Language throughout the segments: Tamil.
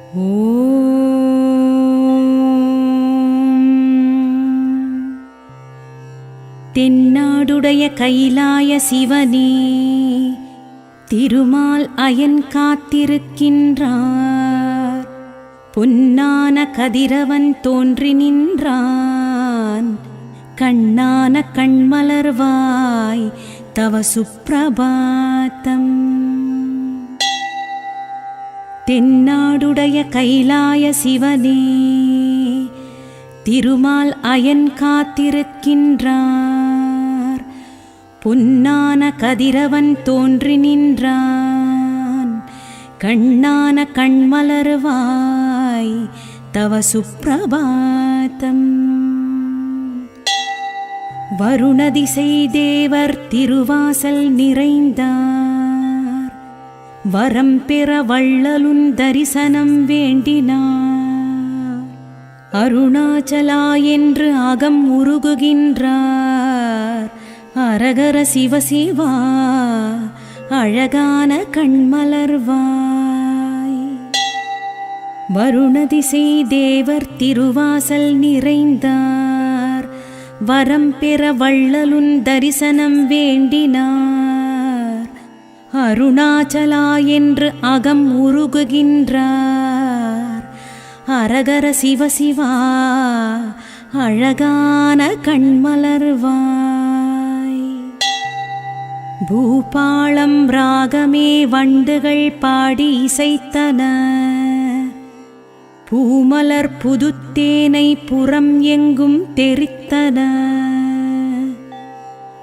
தென்னாடுடைய கைலாய சிவனே, திருமால் அயன் காத்திருக்கின்றார். பொன்னான கதிரவன் தோன்றி நின்றான். கண்ணான கண்மலர்வாய் தவ சுப்ரபாதம். தென்னாடுடைய கைலாய சிவனே, திருமால் அயன் காத்திருக்கின்றார். பொன்னான கதிரவன் தோன்றி நின்றான். கண்ணான கண்மலர்வாய் தவ சுப்ரபாதம். வருணதிசை தேவர் திருவாசல் நிறைந்தார். வரம் பெற வள்ளலுன் தரிசனம் வேண்டினார். அருணாச்சலா என்று அகம் உருகுகின்றார். அரகர சிவசிவா அழகான கண்மலர்வாய். வருணதிசை தேவர் திருவாசல் நிறைந்தார். வரம் பெற வள்ளலுன் தரிசனம் வேண்டினார். அருணாச்சலா என்று அகம் உருகுகின்றார். அரகர சிவசிவா அழகான கண்மலர்வாய். பூபாளம் ராகமே வண்டுகள் பாடி இசைத்தன. பூமலர் புதுத்தேனை புறம் எங்கும் தெரித்தன.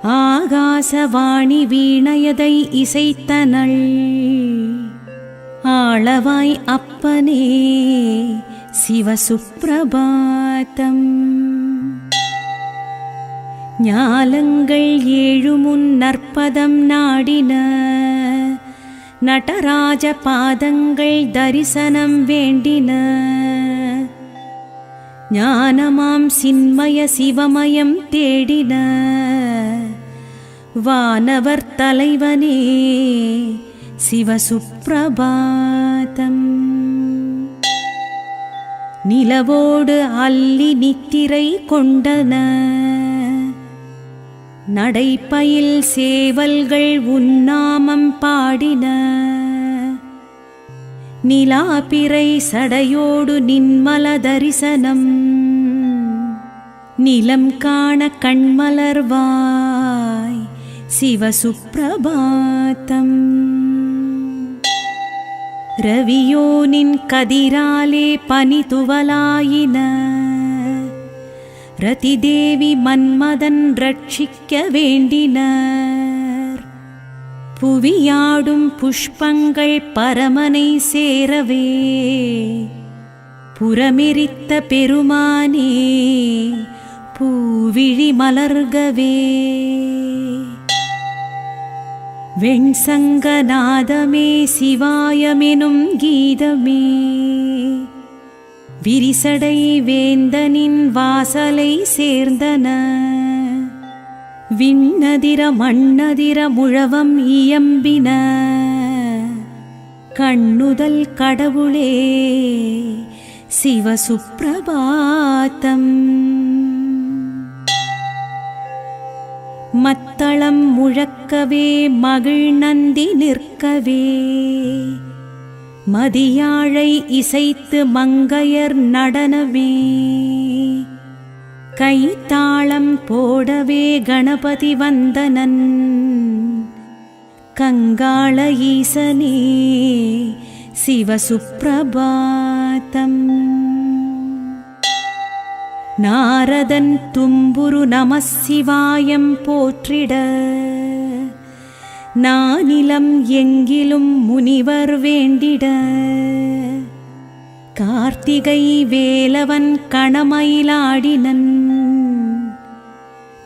ஆகாசவாணி வீணையதை இசைத்தனள். ஆளவாய் அப்பனே சிவசுப்ரபாதம். ஞாலங்கள் ஏழுமுன் நற்பதம் நாடின. நடராஜ பாதங்கள் தரிசனம் வேண்டின. ஞானமாம் சின்மய சிவமயம் தேடின. வானவர் தலைவனே சிவசுப்ரபாதம். நிலவோடு அல்லி நித்திரை கொண்டன. நடைப்பயில் சேவல்கள் உன்னாமம் பாடின. நிலாபிறை சடையோடு நின்மல தரிசனம். நிலம் காண கண்மலர்வாய் சிவசுப்ரபாதம். ரவியோனின் கதிராலே பனி துவலாயின. ரதிதேவி மன்மதன் ரட்சிக்க வேண்டினர். புவியாடும் புஷ்பங்கள் பரமனை சேரவே. புறமெரித்த பெருமானே பூவிழி மலர்கவே. வெண்சங்கநாதமே சிவாயமெனும் கீதமே. விரிசடை வேந்தனின் வாசலை சேர்ந்தன. விண்ணதிர மண்ணதிர முழவம் இயம்பின. கண்ணுதல் கடவுளே சிவசுப்ரபாதம். மத்தளம் முழக்கவே மகிழ் நந்தி நிற்கவே. மதியாழை இசைத்து மங்கையர் நடனமே. கைத்தாளம் போடவே கணபதி வந்தனன். கங்காள ஈசனே சிவசுப்ரபாதம். நாரதன் தும்புரு நமசிவாயம் போற்றிட. நானிலம் எங்கிலும் முனிவர் வேண்டிட. கார்த்திகை வேலவன் கணமயிலாடினன்.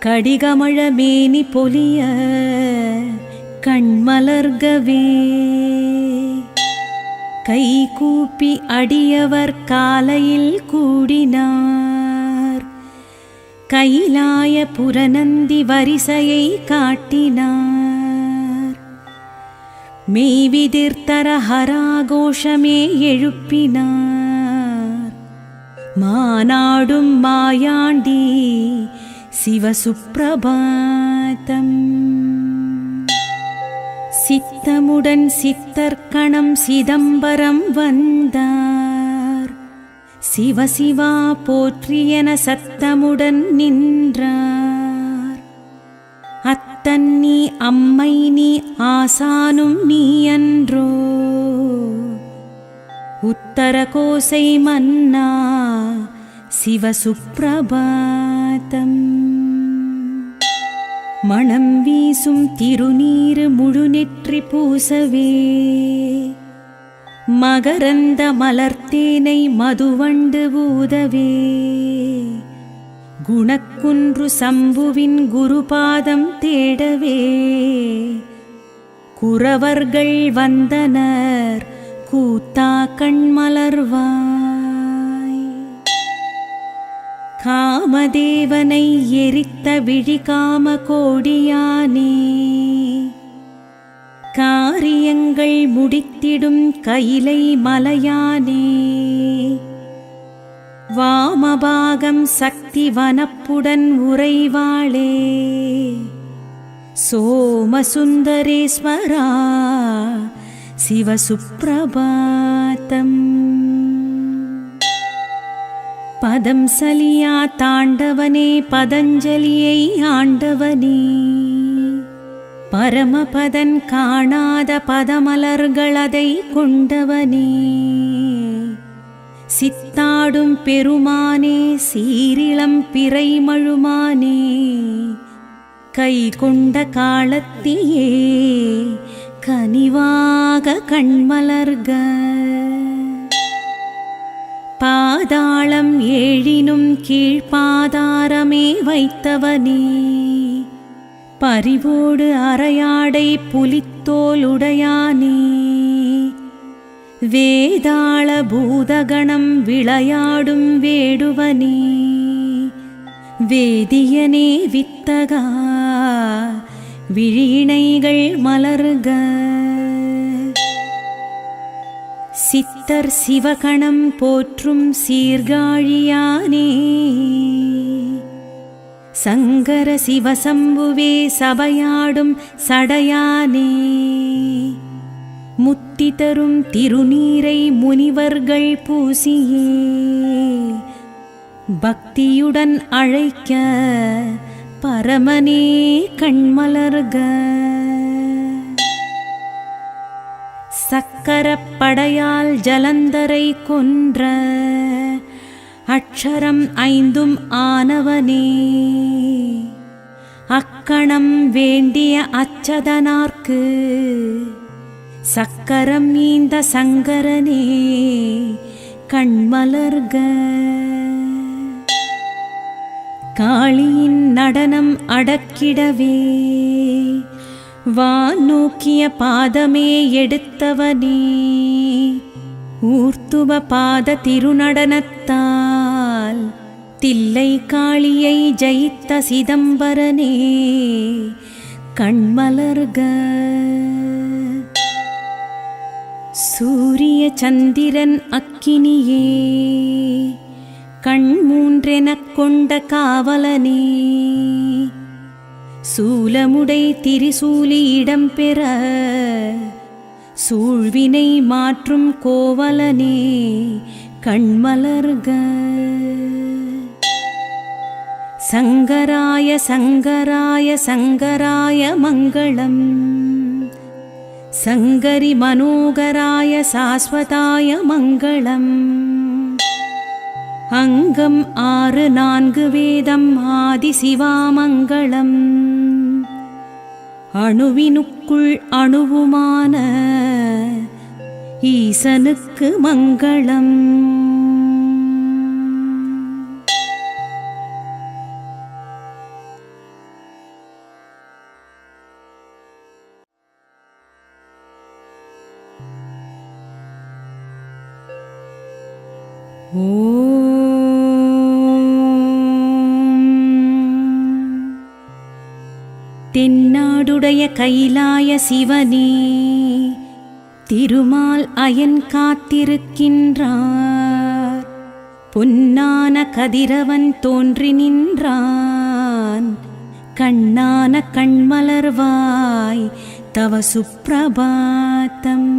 கடிகமழ மேனி பொலிய கண்மலர்கவே. கைகூப்பி அடியவர் காலையில் கூடினார். கைலாய புரநந்தி வரிசையை காட்டினார். மெய்விதிர்த்தர ஹராகோஷமே எழுப்பினார். மாநாடும் மாயாண்டி சிவசுப்ரபாதம். சித்தமுடன் சித்தர்க்கணம் சிதம்பரம் வந்தார். சிவசிவா போற்றியென சத்தமுடன் நின்றார். அத்தன் நீ அம்மை நீ ஆசானும் நீ அன்றோ, உத்தர கோசை மன்னா சிவசுப்ரபாதம். மணம் வீசும் திருநீரு முழுநெற்றி பூசவே, மகரந்த மலர்த்தேனை மதுவண்டு ஊதவே, குணக்குன்று சம்புவின் குருபாதம் தேடவே, குரவர்கள் வந்தனர் கூத்தா கண்மலர்வாய். காமதேவனை எரித்த விழிகாம கோடியானே, காரியங்கள் முடித்திடும் கைலை மலையானே, வாமபாகம் சக்தி வனப்புடன் உறைவாளே, சோமசுந்தரேஸ்வரா சிவசுப்ரபாதம். பதம் சலியா தாண்டவனே பதஞ்சலியை ஆண்டவனே, பரமபதன் காணாத பதமலர்களதை கொண்டவனே, சித்தாடும் பெருமானே சீரிளம் பிறைமழுமானே, கை கொண்ட காலத்தியே கனிவாக கண்மலர்க. பாதாளம் ஏழினும் கீழ்பாதாரமே வைத்தவனே, பரிவோடு அரையாடை புலித்தோலுடையானே, வேதாள பூதகணம் விளையாடும் வேடுவனே, வேதியனே வித்தகா விழிணைகள் மலர்க. சித்தர் சிவகணம் போற்றும் சீர்காழியானே, சங்கர சிவசம்புவே சபையாடும் சடையானே, முத்தி தரும் திருநீரை முனிவர்கள் பூசியே, பக்தியுடன் அழைக்க பரமனே கண்மலர்க. சக்கரப்படையால் ஜலந்தரை கொன்ற அக்ஷரம் ஐந்தும் ஆனவனே, அக்கணம் வேண்டிய அச்சதனார்க்கு சக்கரம் ஈந்த சங்கரனே கண்மலர்க. காளியின் நடனம் அடக்கிடவே, வான் நோக்கிய பாதமே எடுத்தவனே, ஊர்த்துவ பாத திருநடனத்தால் தில்லை காளியை ஜெயித்த சிதம்பரனே கண்மலர்க. சூரிய சந்திரன் அக்கினியே, கண் மூன்றெனக் கொண்ட காவலனே, சூலமுடை திரிசூலி இடம்பெற சூழ்வினை மாற்றும் கோவலனே கண்மலர்க. சங்கராய சங்கராய சங்கராய மங்களம், சங்கரி மனோகராய சாஸ்வதாய மங்களம். அங்கம் 6 4 வேதம் ஆதி சிவாமங்களம், அணுவினுக்குள் அணுவுமான ஈசனுக்கு மங்களம். தென்னாடுடைய கைலாய சிவனே, திருமால் அயன் காத்திருக்கின்றார். பொன்னான கதிரவன் தோன்றி நின்றான். கண்ணான கண்மலர்வாய் தவ சுப்ரபாதம்.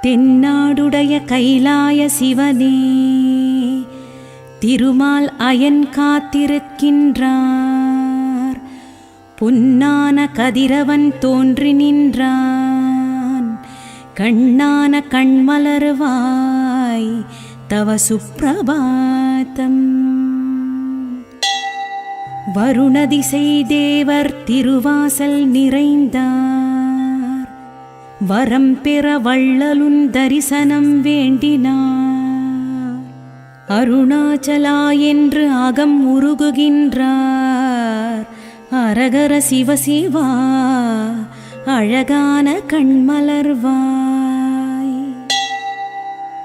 தென்னாடுடைய கைலாய சிவனே, திருமால் அயன் காத்திருக்கின்றார். பொன்னான கதிரவன் தோன்றி நின்றான். கண்ணான கண்மலர்வாய் தவ சுப்ரபாதம். வருணதிசை தேவர் திருவாசல் நிறைந்தார். வரம் பெற வள்ளலுன் தரிசனம் வேண்டினார். அருணாச்சலா என்று அகம் உருகுகின்றார். அரகர சிவசிவா அழகான கண்மலர்வாய்.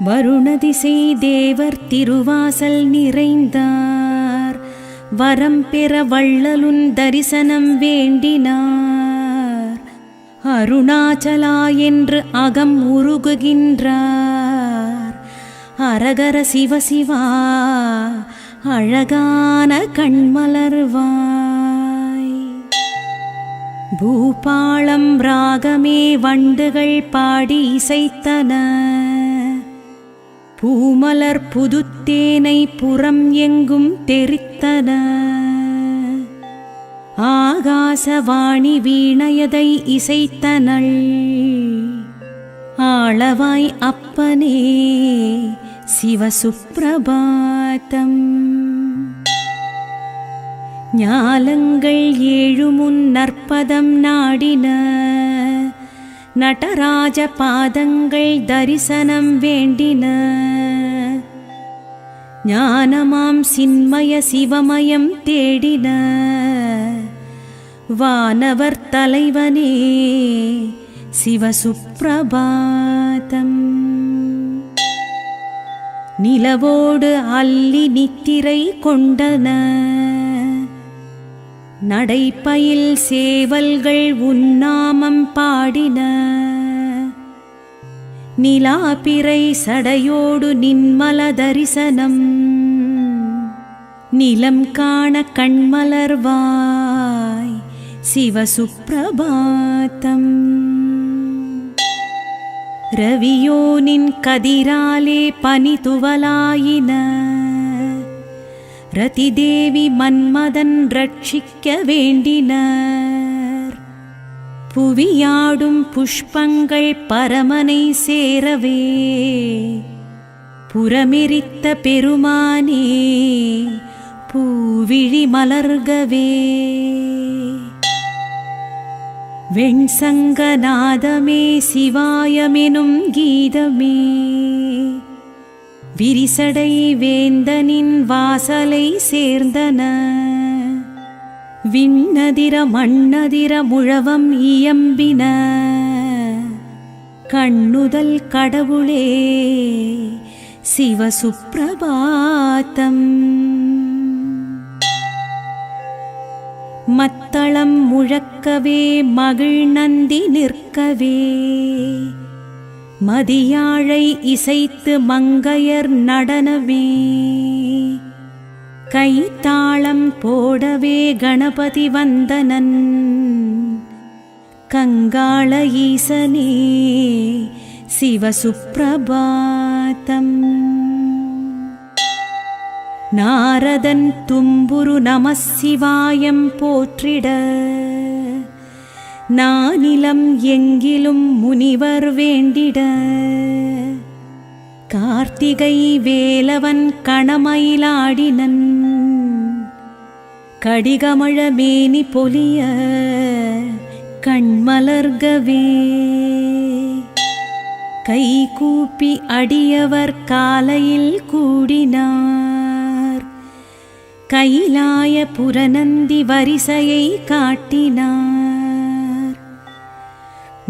வருணதிசை தேவர் திருவாசல் நிறைந்தார். வரம் பெற வள்ளலுன் தரிசனம் வேண்டினார். அருணாச்சலா என்று அகம் உருகுகின்றார். அரகர சிவசிவா அழகான கண்மலர்வாய். பூபாளம் ராகமே வண்டுகள் பாடி இசைத்தன. பூமலர் புதுத்தேனை புறம் எங்கும் தெரித்தன. ஆகாசவாணி வீணையதை இசைத்தனள். ஆளவாய் அப்பனே சிவசுப்ரபாதம். ஞாலங்கள் ஏழுமுன் நற்பதம் நாடின. நடராஜ பாதங்கள் தரிசனம் வேண்டின. ஞானமாம் சின்மய சிவமயம் தேடின. வானவர் தலைவனே சிவசுப்ரபாதம். நிலவோடு அல்லி நித்திரை கொண்டன. நடைப்பயில் சேவல்கள் உன்னாமம் பாடின. நிலாபிறை சடையோடு நின்மல தரிசனம். நிலம் காண கண்மலர்வாய் சிவசுப்ரபாதம். ரவியோனின் கதிராலே பனி துவலாயின. ரதிதேவி மன்மதன் ரட்சிக்க வேண்டினர். புவியாடும் புஷ்பங்கள் பரமனை சேரவே. புறமெரித்த பெருமானே பூவிழி மலர்கவே. வெண்சங்கநாதமே சிவாயமெனும் கீதமே. விரிசடை வேந்தனின் வாசலை சேர்ந்தன. விண்ணதிர மண்ணதிர முழவம் இயம்பின. கண்ணுதல் கடவுளே சிவசுப்ரபாதம். மத்தளம் முழக்கவே மகிழ் நந்தி நிற்கவே. மதியாழை இசைத்து மங்கையர் நடனவே. கைத்தாளம் போடவே கணபதி வந்தனன். கங்காள ஈசனே சிவசுப்ரபாதம். நாரதன் தும்புரு நமசிவாயம் போற்றிட. நானிலம் எங்கிலும் முனிவர் வேண்டிட. கார்த்திகை வேலவன் கணமயிலாடினன். கடிகமழ மேனி பொலிய கண்மலர்கவே. கைகூப்பி அடியவர் காலையில் கூடினார். கைலாய புரநந்தி வரிசையை காட்டினார்.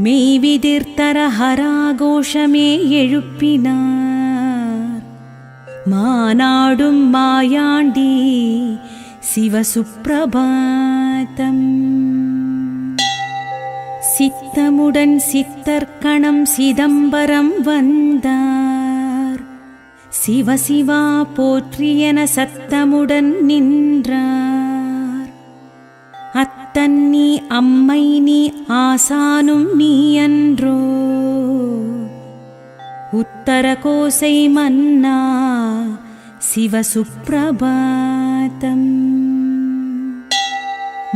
மெய்விதிர்த்தர ஹராகோஷமே எழுப்பினார். மானாடும் மாயாண்டி சிவசுப்ரபாதம். சித்தமுடன் சித்தர்க்கணம் சிதம்பரம் வந்தார். சிவசிவா போற்றியென சத்தமுடன் நின்றார். அத்தன் நீ அம்மை நீ ஆசானும் நீ அன்றோ, உத்தர கோசை மன்னா சிவசுப்ரபாதம்.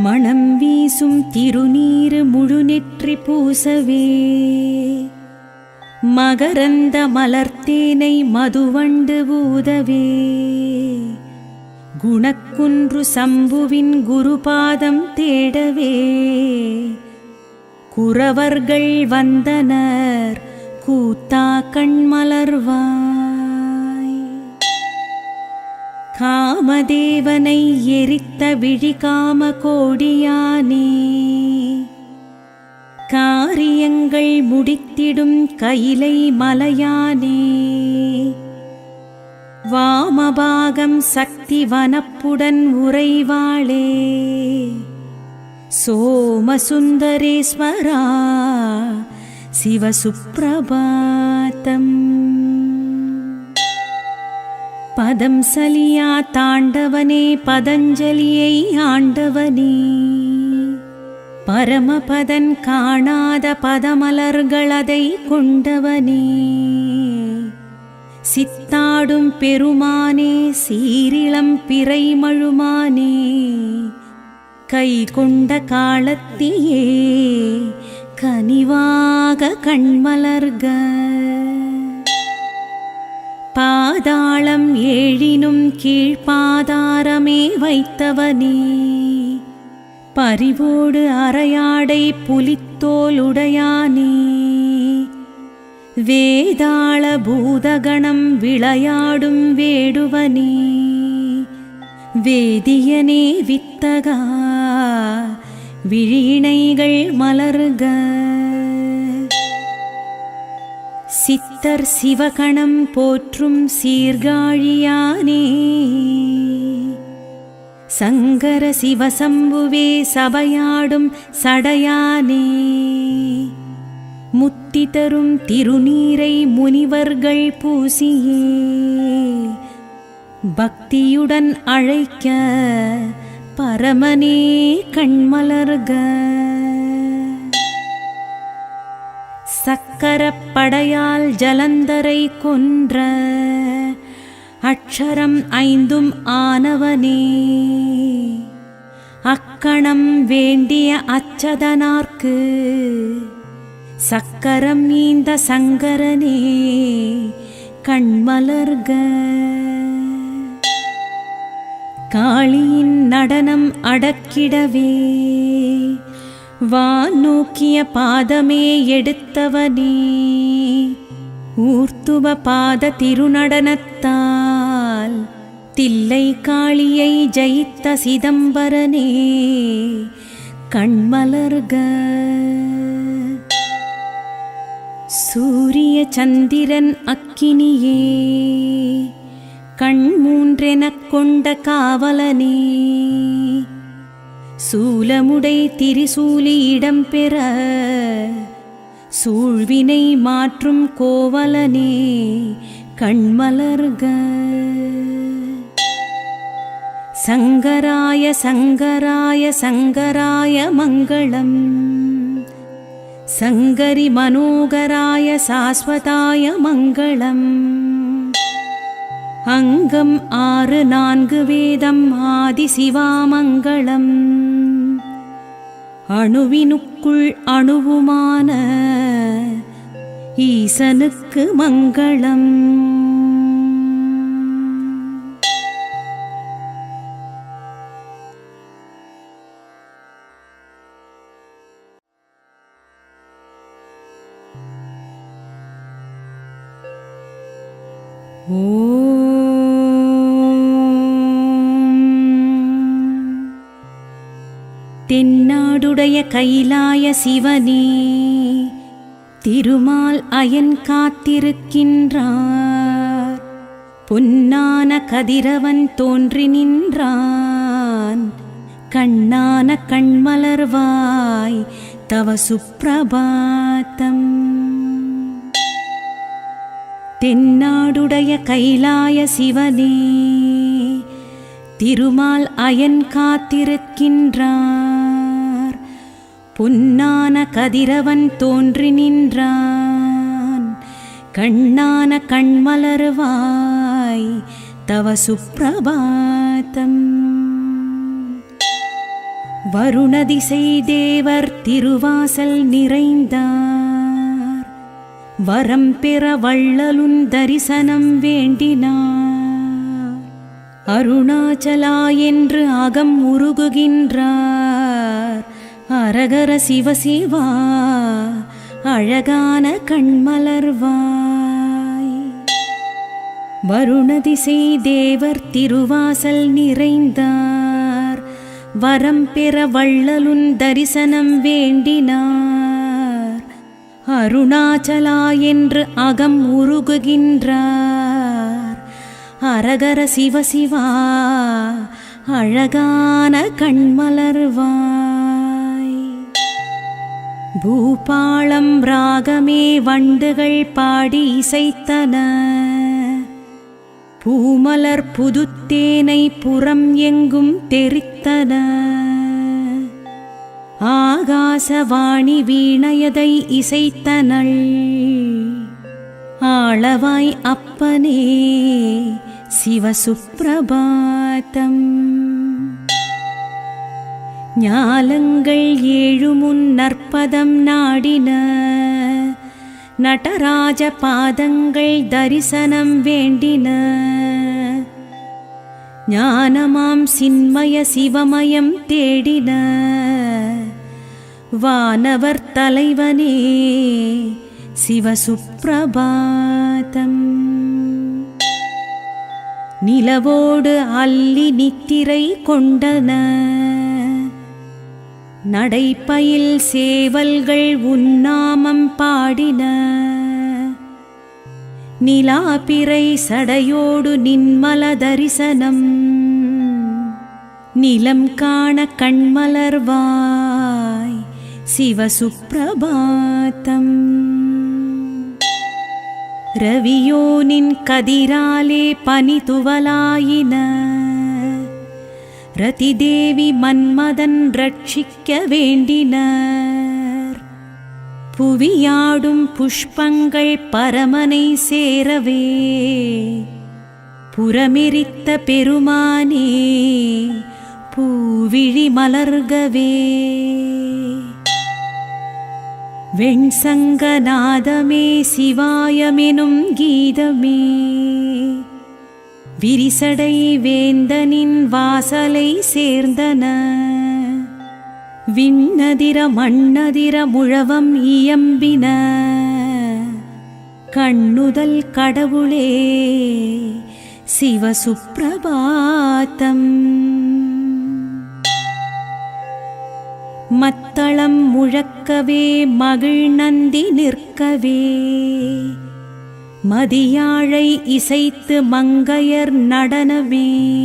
மணம் வீசும் திருநீரு முழுநெற்றி பூசவே, மகரந்த மலர்த்தேனை மதுவண்டு ஊதவே, குணக்குன்று சம்புவின் குருபாதம் தேடவே, குரவர்கள் வந்தனர் கூத்தா கண்மலர்வாய். காமதேவனை எரித்த விழிகாம கோடியானே, காரியங்கள் முடித்திடும் கைலை மலையானே, வாமபாகம் சக்தி வனப்புடன் உறைவாளே, சோமசுந்தரேஸ்வரா சிவசுப்ரபாதம். பதம் சலியா தாண்டவனே பதஞ்சலியை ஆண்டவனே, பரமபதன் காணாத பதமலர்களதை கொண்டவனே, சித்தாடும் பெருமானே சீரிளம் பிறை மழுமானே, கை கொண்ட காலத்தியே கனிவாக கண்மலர்க. பாதாளம் ஏழினும் கீழ்பாதாரமே வைத்தவனே, பரிவோடு அரையாடை புலித்தோலுடையானே, வேதாள பூதகணம் விளையாடும் வேடுவனே, வேதியனே வித்தகா விழிணைகள் மலர்க. சித்தர் சிவகணம் போற்றும் சீர்காழியானே, சங்கர சிவசம்புவே சபையாடும் சடையானே, முத்தி தரும் திருநீரை முனிவர்கள் பூசியே, பக்தியுடன் அழைக்க பரமனே கண்மலர்க. சக்கரப்படையால் ஜலந்தரை கொன்ற அக்ஷரம் ஐந்தும் ஆனவனே, அக்கணம் வேண்டிய அச்சதனார்க்கு சக்கரம் ஈந்த சங்கரனே கண்மலர்க. காளியின் நடனம் அடக்கிடவே, வான் நோக்கிய பாதமே எடுத்தவனே, ஊர்த்துவ பாத திருநடனத்தால் தில்லை காளியை ஜெயித்த சிதம்பரனே கண்மலர்க. சூரிய சந்திரன் அக்கினியே, கண் மூன்றெனக் கொண்ட காவலனே, சூலமுடை திரிசூலி இடம்பெற சூழ்வினை மாற்றும் கோவலனே கண்மலர்க. சங்கராய சங்கராய சங்கராய மங்களம், சங்கரி மனோகராய சாஸ்வதாய மங்களம். அங்கம் 6 4 வேதம் ஆதி சிவாமங்களம், அணுவினுக்குள் அணுவுமான ஈசனுக்கு மங்களம். தென்னாடுடைய கைலாய சிவனே, திருமால் அயன் காத்திருக்கின்றார். பொன்னான கதிரவன் தோன்றி நின்றான், கண்ணான கண்மலர்வாய் तव सुप्रभातम् தென்னாடுடைய கைலாய சிவனே திருமால் அயன் காத்திருக்கின்றார். பொன்னான கதிரவன் தோன்றி நின்றான். கண்ணான கண்மலர்வாய் தவ சுப்பிரபாதம். வருணதிசை தேவர் திருவாசல் நிறைந்தார். வரம் பெற வள்ளலுன் தரிசனம் வேண்டினார். அருணாச்சலா என்று அகம் உருகுகின்றார். அரகர சிவசிவா அழகான கண்மலர்வாய். வருணதிசை தேவர் திருவாசல் நிறைந்தார். வரம் பெற வள்ளலுன் தரிசனம் வேண்டினார். அருணாச்சலா என்று அகம் உருகுகின்றார். அரகர சிவசிவா அழகான கண்மலர்வாய். பூபாளம் ராகமே வண்டுகள் பாடி இசைத்தன. பூமலர் புதுத்தேனை புறம் எங்கும் தெரித்தன. ஆகாசவாணி வீணையதை இசைத்தனள். ஆளவாய் அப்பனே சிவசுப்பிரபாதம். ஞாலங்கள் ஏழுமுன் நற்பதம் நாடின. நடராஜ பாதங்கள் தரிசனம் வேண்டின. ஞானமாம் சின்மய சிவமயம் தேடின. வானவர் தலைவனே சிவசுப்பிரபாதம். நிலவோடு அல்லி நித்திரை கொண்டன. நடைப்பயில் சேவல்கள் உன்னாமம் பாடின. நிலாபிறை சடையோடு நின்மல தரிசனம். நிலம் காண கண்மலர்வாய் சிவசுப்பிரபாதம். ரவியோனின் கதிராலே பனிதுவலாயின. ரதிதேவி மன்மதன் ரட்சிக்க வேண்டினர். புவியாடும் புஷ்பங்கள் பரமனை சேரவே. புறமெரித்த பெருமானே பூவிழி மலர்கவே. வெண்சங்கநாதமே சிவாயமெனும் கீதமே. விரிசடை வேந்தனின் வாசலை சேர்ந்தன. விண்ணதிர மண்ணதிர முழவம் இயம்பின. கண்ணுதல் கடவுளே சிவசுப்பிரபாதம். மத்தளம் முழக்கவே மகிழ் நந்தி நிற்கவே. மதியாழை இசைத்து மங்கையர் நடனமே.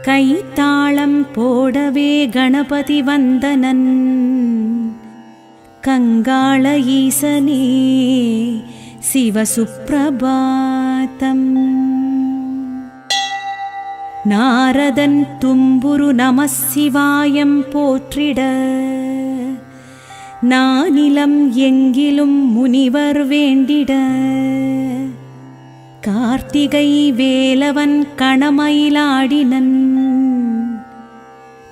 கைத்தாளம் போடவே கணபதி வந்தனன். கங்காள ஈசனே சிவசுப்பிரபாதம். நாரதன் தும்புரு நமசிவாயம் போற்றிட. நானிலம் எங்கிலும் முனிவர் வேண்டிட. கார்த்திகை வேலவன் கணமயிலாடினன்.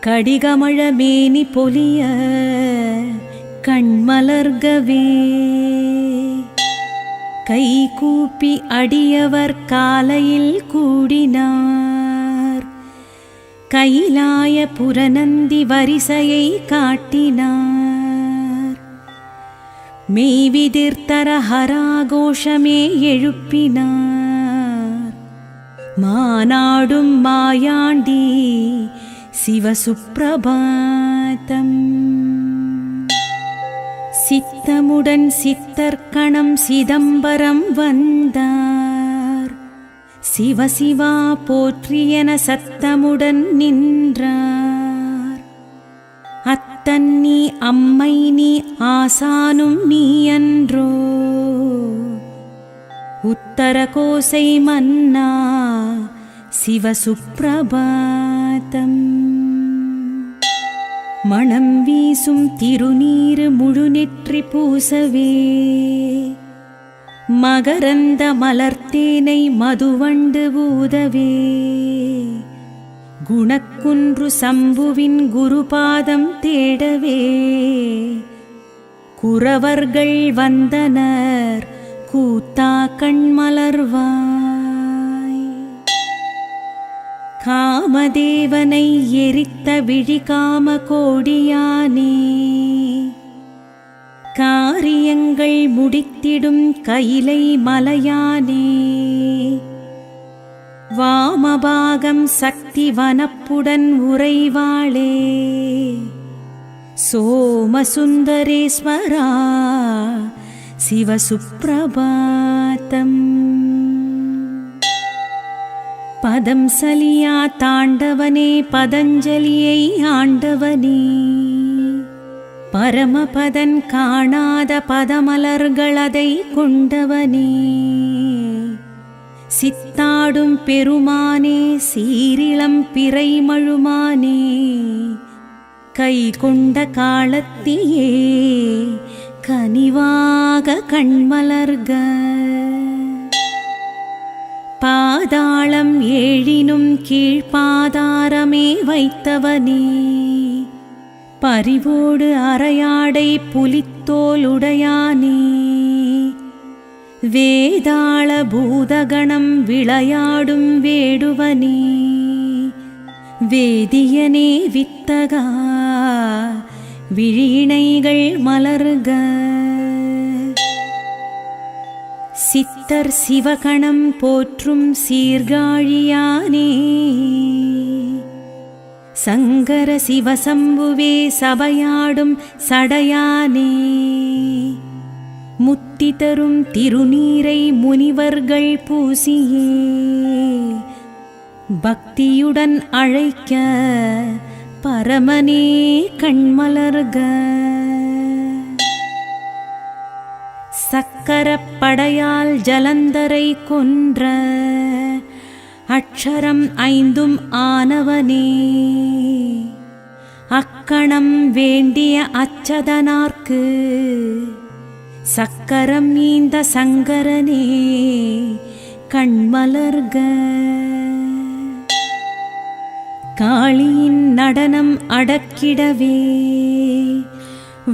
கடிகமழ மேனி பொலிய கண்மலர்கவே. கைகூப்பி அடியவர் காலையில் கூடினார். கைலாய புரநந்தி வரிசையை காட்டினார். மெய்விதிர்த்தர ஹராகோஷமே எழுப்பினார். மானாடும் மாயாண்டி சிவசுப்பிரபாதம். சித்தமுடன் சித்தர்கணம் சிதம்பரம் வந்தார். சிவசிவா போற்றியென சத்தமுடன் நின்றார். அத்தன் நீ அம்மை நீ ஆசானும் நீ அன்றோ உத்தர கோசை மன்னா சிவசுப்ரபாதம். மணம் வீசும் திருநீரு முழுநெற்றி பூசவே மகரந்த மலர்த்தேனை மதுவண்டு ஊதவே குணக்குன்று சம்புவின் குருபாதம் தேடவே குரவர்கள் வந்தனர் கூத்தா கண்மலர்வாய். காமதேவனை எரித்த விழிகாம கோடியானே காரியங்கள் முடித்திடும் கைலை மலையானே வாமபாகம் சக்தி வனப்புடன் உறைவாளே சோமசுந்தரேஸ்வரா சிவசுப்ரபாதம். பதம் சலியா தாண்டவனே பதஞ்சலியை ஆண்டவனே பரமபதன் காணாத பதமலர்களதை கொண்டவனே சித்தாடும் பெருமானே சீரிளம் பிறைமழுமானே கை கொண்ட காலத்தியே கனிவாக கண்மலர்க. பாதாளம் ஏழினும் கீழ்பாதாரமே வைத்தவனே பரிவோடு அரையாடை புலித்தோலுடையானே வேதாள பூதகணம் விளையாடும் வேடுவனே வேதியனே வித்தகா விழிணைகள் மலர்க. சித்தர் சிவகணம் போற்றும் சீர்காழியானே சங்கர சிவசம்புவே சபையாடும் சடையானே முத்தி தரும் திருநீரை முனிவர்கள் பூசியே பக்தியுடன் அழைக்க பரமனே கண்மலர்க. சக்கரப்படையால் ஜலந்தரை கொன்ற அக்ஷரம் ஐந்தும் ஆனவனே அக்கணம் வேண்டிய அச்சதனார்க்கு சக்கரம் நீந்த சங்கரனே கண்மலர்க. காளியின் நடனம் அடக்கிடவே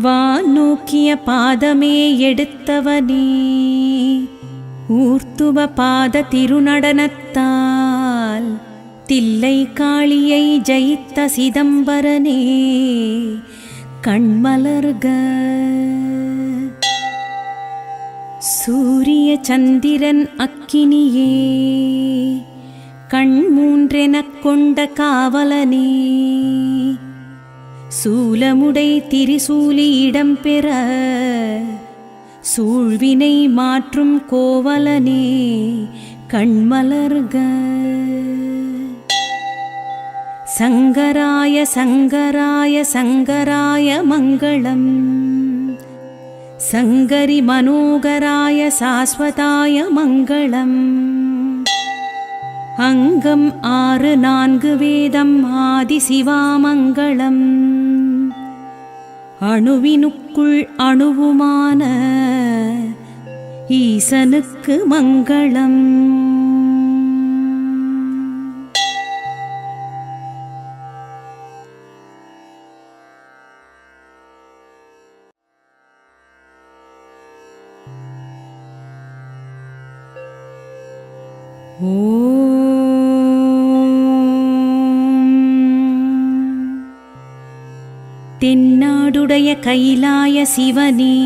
வான் நோக்கிய பாதமே எடுத்தவனே ஊர்த்துவ பாத திருநடனத்தால் தில்லை காளியை ஜெயித்த சிதம்பரனே கண்மலர்க. சூரிய சந்திரன் அக்கினியே கண் மூன்றெனக் கொண்ட காவலனே சூலமுடை திரிசூலி இடம்பெற சூழ்வினை மாற்றும் கோவலனே கண்மலர்க. சங்கராய சங்கராய சங்கராய மங்களம் சங்கரி மனோகராய சாஸ்வதாய மங்களம். அங்கம் 6 4 வேதம் ஆதி சிவாமங்களம் அணுவினுக்குள் அணுவுமான ஈசனுக்கு மங்களம். தென்னாடுடைய கைலாய சிவனே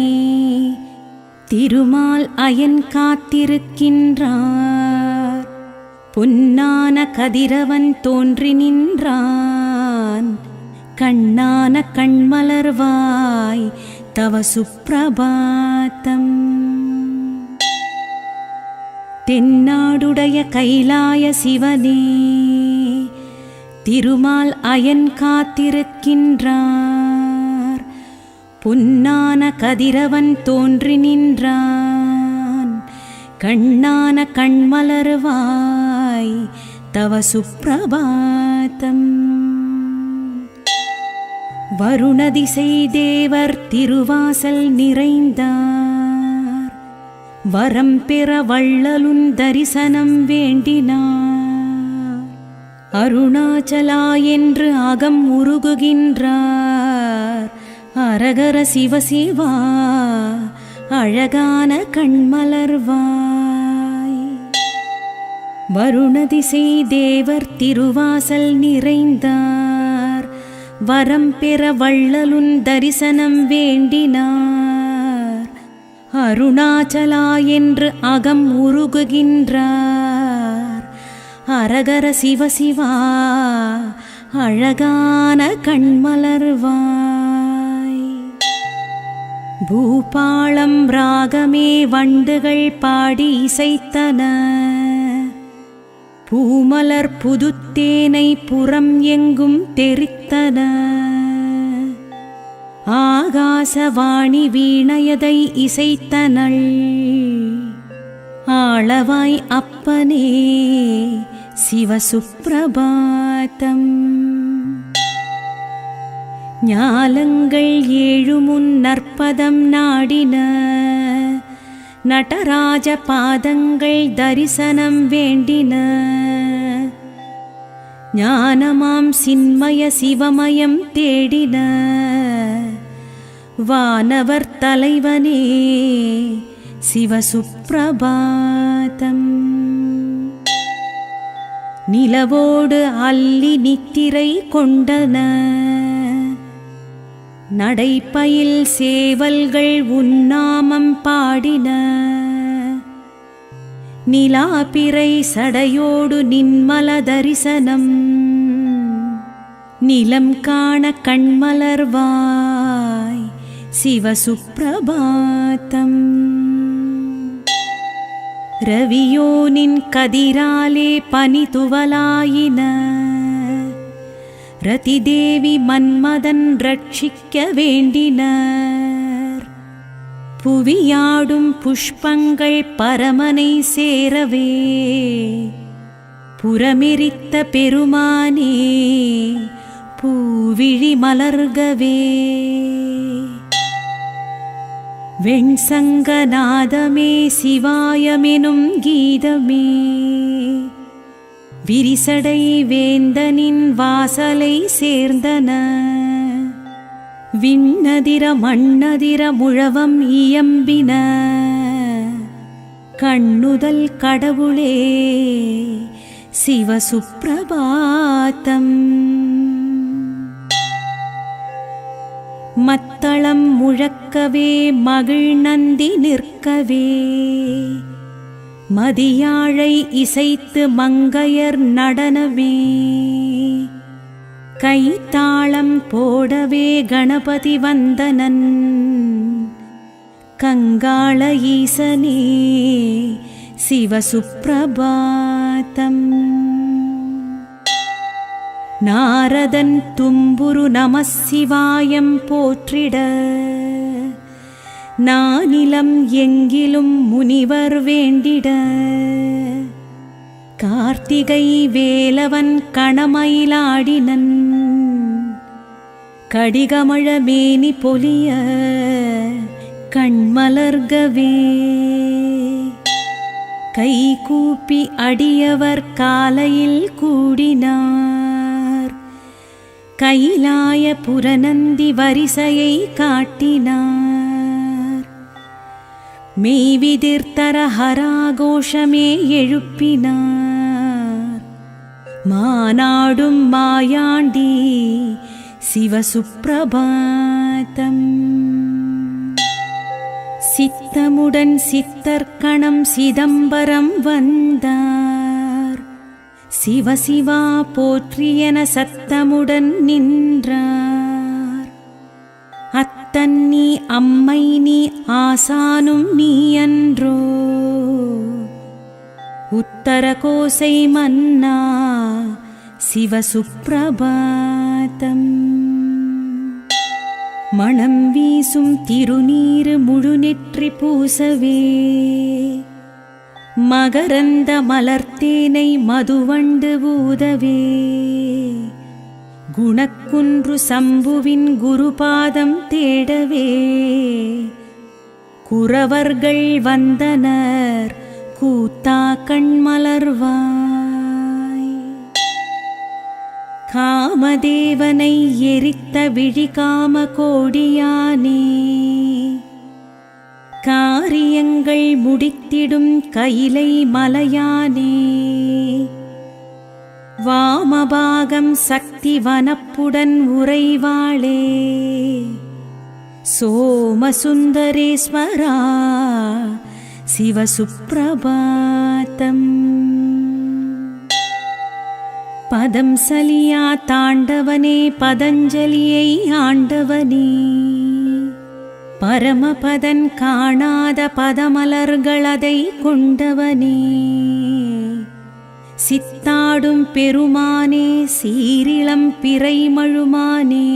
திருமால் அயன் காத்திருக்கின்றார் பொன்னான கதிரவன் தோன்றி நின்றான் கண்ணான கண்மலர்வாய் தவ சுப்ரபாதம். தென்னாடுடைய கைலாய சிவனே திருமால் அயன் காத்திருக்கின்றான் பொன்னான கதிரவன் தோன்றி நின்றான். கண்ணான கண்மலர்வாய் தவ சுப்பிரபாதம். வருணதிசை தேவர் திருவாசல் நிறைந்தார். வரம் பெற வள்ளலுன் தரிசனம் வேண்டினார். அருணாச்சலா என்று அகம் உருகுகின்றார். அரகர சிவசிவா அழகான கண்மலர்வாய். வருணதிசை தேவர் திருவாசல் நிறைந்தார். வரம் பெற வள்ளலுன் தரிசனம் வேண்டினார். அருணாச்சலா என்று அகம் உருகுகின்றார். அரகர சிவசிவா அழகான கண்மலர்வாய். பூபாளம் ராகமே வண்டுகள் பாடி இசைத்தன. பூமலர் புதுத்தேனை புறம் எங்கும் தெரித்தன. ஆகாசவாணி வீணையதை இசைத்தனள். ஆளவாய் அப்பனே சிவசுப்பிரபாதம். ஞாலங்கள் ஏழுமுன் நற்பதம் நாடின. நடராஜ பாதங்கள் தரிசனம் வேண்டின. ஞானமாம் சின்மய சிவமயம் தேடின. வானவர் தலைவனே சிவசுப்பிரபாதம். நிலவோடு அல்லி நித்திரை கொண்டன. நடைப்பயில் சேவல்கள் உன்னாமம் பாடின. நிலாபிறை சடையோடு நின்மல தரிசனம். நிலம் காண கண்மலர்வாய் சிவசுப்பிரபாதம். ரவியோனின் கதிராலே பனி துவலாயின. ரதிதேவி மன்மதன் ரட்சிக்க வேண்டினர். புவியாடும் புஷ்பங்கள் பரமனை சேரவே. புறமெரித்த பெருமானே பூவிழி மலர்கவே. வெண்சங்கநாதமே சிவாயமெனும் கீதமே. விரிசடை வேந்தனின் வாசலை சேர்ந்தன. விண்ணதிர மண்ணதிர முழவம் இயம்பின. கண்ணுதல் கடவுளே சிவசுப்பிரபாதம். மத்தளம் முழக்கவே மகிழ் நந்தி நிற்கவே. மதியாழை இசைத்து மங்கையர் நடனமே. கைத்தாளம் போடவே கணபதி வந்தனன். கங்காள ஈசனே சிவசுப்பிரபாதம். நாரதன் தும்புரு நமசிவாயம் போற்றிட. நானிலம் எங்கிலும் முனிவர் வேண்டிட. கார்த்திகை வேலவன் கணமயிலாடினன். கடிகமழ மேனி பொலிய கண்மலர்கவே. கைகூப்பி அடியவர் காலையில் கூடினார். கைலாய புரநந்தி வரிசையை காட்டினார். மெய்விதிர்த்தர ஹராகோஷமே எழுப்பினார். மானாடும் மாயாண்டி சிவசுப்பிரபாதம். சித்தமுடன் சித்தர்கணம் சிதம்பரம் வந்தார். சிவசிவா போற்றியென சத்தமுடன் நின்றார். அத்தன்னி அம்மை நீ ஆசானும் நீ அன்றோ. உத்தர கோசை மன்னா சிவசுப்பிரபாதம். மணம் வீசும் திருநீரு முழுநெற்றி பூசவே மகரந்த மலர்த்தேனை மதுவண்டு ஊதவே குணக்குன்று சம்புவின் குருபாதம் தேடவே குரவர்கள் வந்தனர் கூத்தா கண்மலர்வாய். காமதேவனை எரித்த விழிகாம கோடியானே காரியங்கள் முடித்திடும் கைலை மலையானே வாமபாகம் சக்தி வனப்புடன் உறைவாளே சோமசுந்தரேஸ்வரா சிவசுப்ரபாதம். பதம் சலியா தாண்டவனே பதஞ்சலியை ஆண்டவனே பரமபதன் காணாத பதமலர்களதை கொண்டவனே சித்தாடும் பெருமானே சீரிளம் பிறைமழுமானே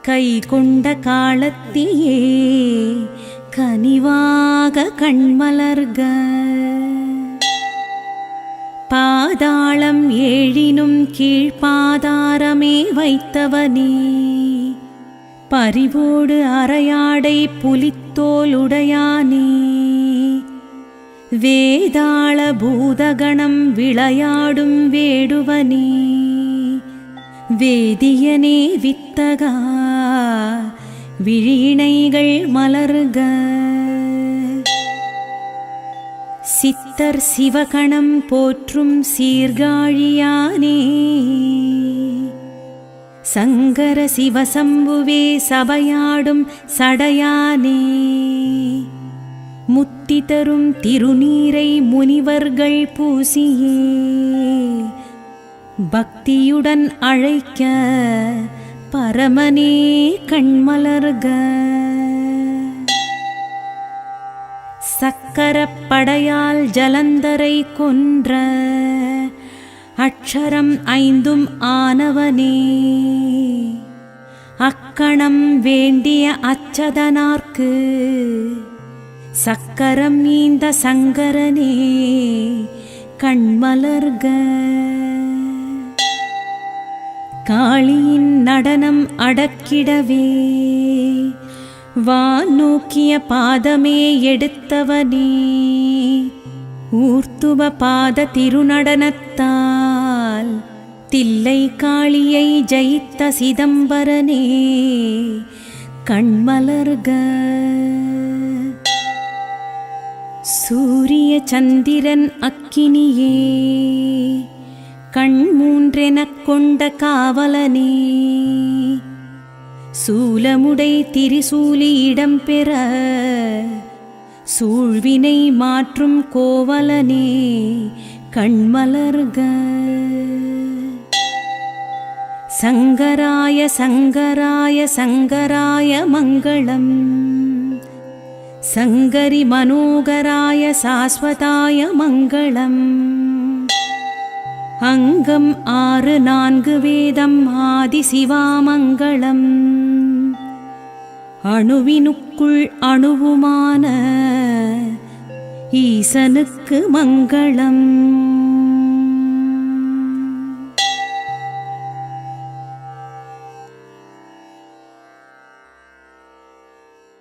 கை கொண்ட காலத்தியே கனிவாக கண்மலர்க. பாதாளம் ஏழினும் கீழ்பாதாரமே வைத்தவனே பரிவோடு அரையாடை புலித்தோலுடையானே வேதாள பூதகணம் விளையாடும் வேடுவனே வேதியனே வித்தகா விழிணைகள் மலர்க. சித்தர் சிவகணம் போற்றும் சீர்காழியானே சங்கர சிவசம்புவே சபையாடும் சடையானே முத்தி தரும் திருநீரை முனிவர்கள் பூசியே பக்தியுடன் அழைக்க பரமனே கண்மலர்க. சக்கரப்படையால் ஜலந்தரை கொன்ற அக்ஷரம் ஐந்தும் ஆனவனே அக்கணம் வேண்டிய அச்சதனார்க்கு சக்கரம் நீந்த சங்கரனே கண்மலர்க. காளியின் நடனம் அடக்கிடவே வானோக்கிய பாதமே எடுத்தவனே ஊர்த்துவ பாத திருநடனத்தால் தில்லை காளியை ஜெயித்த சிதம்பரனே கண்மலர்க. சூரிய சந்திரன் அக்கினியே கண் மூன்றெனக் கொண்ட காவலனே சூலமுடை திரிசூலி இடம்பெற சூழ்வினை மாற்றும் கோவலனே கண்மலர்க. சங்கராய சங்கராய சங்கராய மங்களம் சங்கரி மனோகராய சாஸ்வதாய மங்களம். அங்கம் 6 4 வேதம் ஆதி சிவாமங்களம் அணுவினுக்குள் அணுவுமான ஈசனுக்கு மங்களம்.